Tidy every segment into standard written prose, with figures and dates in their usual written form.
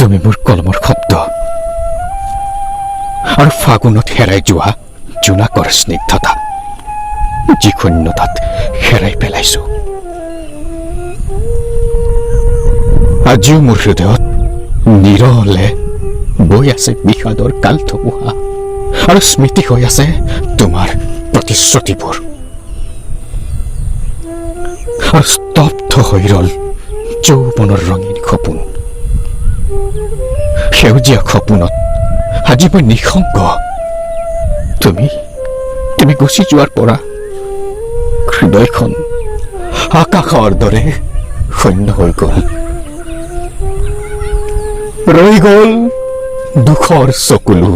তুমি মোৰ কলমৰ শব্দ আৰু ফাগুনত হেৰাই যোৱা জোনাকৰ স্নিগ্ধতা, যি শূন্যতাত হেৰাই পেলাইছো। আজিও মোৰ হৃদয়ত নিৰলে বৈ আছে বিষাদৰ কাল ধুমুহা, আৰু স্মৃতি হৈ আছে তোমাৰ প্ৰতিশ্ৰুতিবোৰ। আৰু স্তব্ধ হৈ ৰল যৌৱনৰ ৰঙীন সপোন। সেউজীয়া সপোনত আজি মই নিঃসংগ। তুমি গুচি যোৱাৰ পৰা হৃদয়খন আকাশৰ দৰে শূন্য হৈ গ'ল। ৰৈ গ'ল দুখৰ চকুলো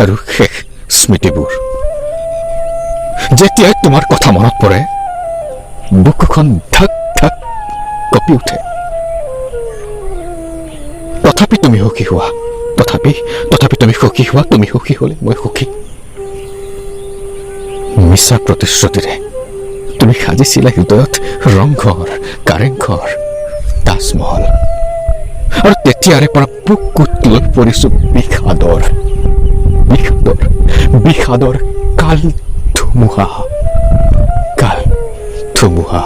আৰু শেষ স্মৃতিবোৰ। যেতিয়াই তোমাৰ কথা মনত পৰে, বুকুখন ধাক ধাক কঁপি উঠে। তথাপি তুমি সুখী হোৱা, তথাপি তুমি সুখী হোৱা। তুমি সুখী হলে মই সুখী। মিছা প্ৰতিশ্ৰুতিৰে তুমি সাজিছিলা হৃদয়ত ৰংঘৰ, কাৰেংঘৰ, তাজমহল, আৰু তেতিয়াৰে পৰা বুকুত লৈ পৰিছো বিষাদৰ কাল ধুমুহা।